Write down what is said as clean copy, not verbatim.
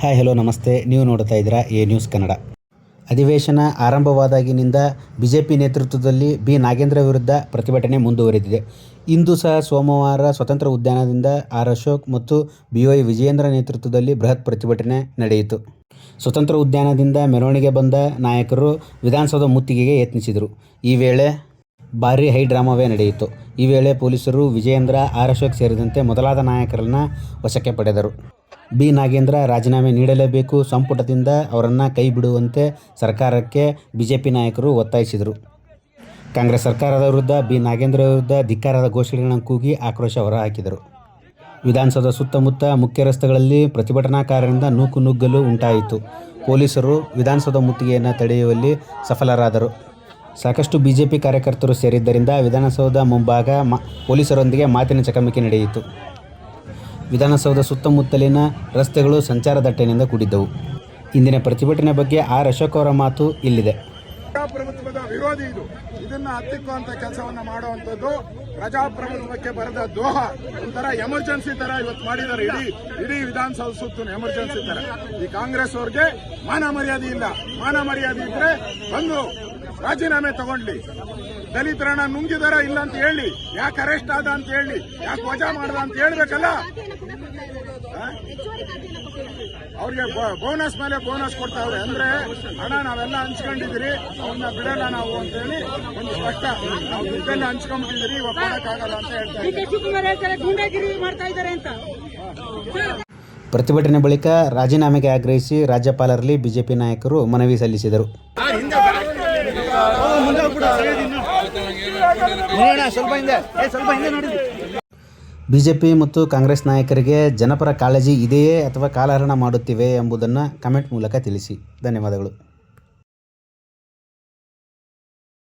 Hi hello ನಮಸ್ತೆ. ನೀವು ನೋಡ್ತಾ ಇದ್ದೀರಾ ಎ ನ್ಯೂಸ್ ಕನ್ನಡ. ಅಧಿವೇಶನ ಆರಂಭವಾದಾಗಿನಿಂದ ಬಿಜೆಪಿ ನೇತೃತ್ವದಲ್ಲಿ ಬಿ ನಾಗೇಂದ್ರ ವಿರುದ್ಧ ಪ್ರತಿಭಟನೆ ಮುಂದುವರೆದಿದೆ. ಇಂದು ಸಹ ಸೋಮವಾರ ಸ್ವತಂತ್ರ ಉದ್ಯಾನದಿಂದ ಆರ್ ಅಶೋಕ್ ಮತ್ತು ಬಿವೈ ವಿಜಯೇಂದ್ರ ನೇತೃತ್ವದಲ್ಲಿ ಬೃಹತ್ ಪ್ರತಿಭಟನೆ ನಡೆಯಿತು. ಸ್ವತಂತ್ರ ಉದ್ಯಾನದಿಂದ ಮೆರವಣಿಗೆ ಬಂದ ನಾಯಕರು ವಿಧಾನಸೌಧ ಮುತ್ತಿಗೆಗೆ ಯತ್ನಿಸಿದರು. ಈ ವೇಳೆ ಭಾರೀ ಹೈಡ್ರಾಮಾವೇ ನಡೆಯಿತು. ಈ ವೇಳೆ ಪೊಲೀಸರು ವಿಜಯೇಂದ್ರ, ಆರ್ ಅಶೋಕ್ ಸೇರಿದಂತೆ ಮೊದಲಾದ ನಾಯಕರನ್ನು ವಶಕ್ಕೆ ಪಡೆದರು. ಬಿ ನಾಗೇಂದ್ರ ರಾಜೀನಾಮೆ ನೀಡಲೇಬೇಕು, ಸಂಪುಟದಿಂದ ಅವರನ್ನು ಕೈ ಬಿಡುವಂತೆ ಸರ್ಕಾರಕ್ಕೆ ಬಿಜೆಪಿ ನಾಯಕರು ಒತ್ತಾಯಿಸಿದರು. ಕಾಂಗ್ರೆಸ್ ಸರ್ಕಾರದ ವಿರುದ್ಧ ಬಿ ನಾಗೇಂದ್ರ ವಿರುದ್ಧ ಧಿಕ್ಕಾರದ ಘೋಷಣೆಗಳನ್ನು ಕೂಗಿ ಆಕ್ರೋಶ ಹೊರಹಾಕಿದರು. ವಿಧಾನಸೌಧ ಸುತ್ತಮುತ್ತ ಮುಖ್ಯ ರಸ್ತೆಗಳಲ್ಲಿ ಪ್ರತಿಭಟನಾಕಾರರಿಂದ ನೂಕುನುಗ್ಗಲು ಉಂಟಾಯಿತು. ಪೊಲೀಸರು ವಿಧಾನಸೌಧ ಮುತ್ತಿಗೆಯನ್ನು ತಡೆಯುವಲ್ಲಿ ಸಫಲರಾದರು. ಸಾಕಷ್ಟು ಬಿಜೆಪಿ ಕಾರ್ಯಕರ್ತರು ಸೇರಿದ್ದರಿಂದ ವಿಧಾನಸೌಧ ಮುಂಭಾಗ ಪೊಲೀಸರೊಂದಿಗೆ ಮಾತಿನ ಚಕಮಕಿ ನಡೆಯಿತು. ವಿಧಾನಸೌಧ ಸುತ್ತಮುತ್ತಲಿನ ರಸ್ತೆಗಳು ಸಂಚಾರ ದಟ್ಟಣೆಯಿಂದ ಕೂಡಿದ್ದವು. ಇಂದಿನ ಪ್ರತಿಭಟನೆ ಬಗ್ಗೆ ಆರ್ ಅಶೋಕ್ ಅವರ ಮಾತು ಇಲ್ಲಿದೆ. ಪ್ರಜಾಪ್ರಭುತ್ವದ ವಿರೋಧಿ ಇದು. ಇದನ್ನ ಹತ್ತಿಕ್ಕುವಂತ ಕೆಲಸವನ್ನ ಮಾಡುವಂತದ್ದು ಪ್ರಜಾಪ್ರಭುತ್ವಕ್ಕೆ ಬರೆದ ದ್ರೋಹ. ಒಂಥರ ಎಮರ್ಜೆನ್ಸಿ ತರ ಇವತ್ತು ಮಾಡಿದ್ದಾರೆ. ಇಡೀ ವಿಧಾನಸೌಧ ಸುತ್ತ ಎಮರ್ಜೆನ್ಸಿ ತರ. ಈ ಕಾಂಗ್ರೆಸ್ ಅವ್ರಿಗೆ ಮಾನ ಮರ್ಯಾದೆ ಇಲ್ಲ. ಮಾನ ಮರ್ಯಾದೆ ಇದ್ರೆ ಬಂದು ರಾಜೀನಾಮೆ ತಗೊಂಡ್ಲಿ. ದಲಿತರನ್ನ ನುಂಗಿದಾರ ಇಲ್ಲ ಅಂತ ಹೇಳಿ, ಯಾಕೆ ಅರೆಸ್ಟ್ ಆದ ಅಂತ ಹೇಳಿ, ಯಾಕೆ ವಜಾ ಮಾಡ್ದ ಅಂತ ಹೇಳ್ಬೇಕಲ್ಲ. ಅವ್ರಿಗೆ ಬೋನಸ್ ಮೇಲೆ ಬೋನಸ್ ಕೊಡ್ತಾವ್ರೆ. ಅಂದ್ರೆ ಹಣ ನಾವೆಲ್ಲ ಹಂಚ್ಕೊಂಡಿದ್ದೀರಿ, ಅವನ್ನ ಬಿಡಲ್ಲ ನಾವು ಅಂತ ಹೇಳಿ ಒಂದು ಸ್ಪಷ್ಟ. ನಾವು ದುಡ್ಡೆಲ್ಲ ಹಂಚ್ಕೊಂಡ್ಬಿಟ್ಟಿದ್ದೀರಿ, ಒಪ್ಕೊಳ್ಳಕ್ಕಾಗಲ್ಲ ಅಂತ ಹೇಳ್ತಾರೆ. ಪ್ರತಿಭಟನೆ ಬಳಿಕ ರಾಜೀನಾಮೆಗೆ ಆಗ್ರಹಿಸಿ ರಾಜ್ಯಪಾಲರಲ್ಲಿ ಬಿಜೆಪಿ ನಾಯಕರು ಮನವಿ ಸಲ್ಲಿಸಿದರು. ಬಿಜೆಪಿ ಮತ್ತು ಕಾಂಗ್ರೆಸ್ ನಾಯಕರಿಗೆ ಜನಪರ ಕಾಳಜಿ ಇದೆಯೇ ಅಥವಾ ಕಾಲಹರಣ ಮಾಡುತ್ತಿವೆ ಎಂಬುದನ್ನು ಕಮೆಂಟ್ ಮೂಲಕ ತಿಳಿಸಿ. ಧನ್ಯವಾದಗಳು.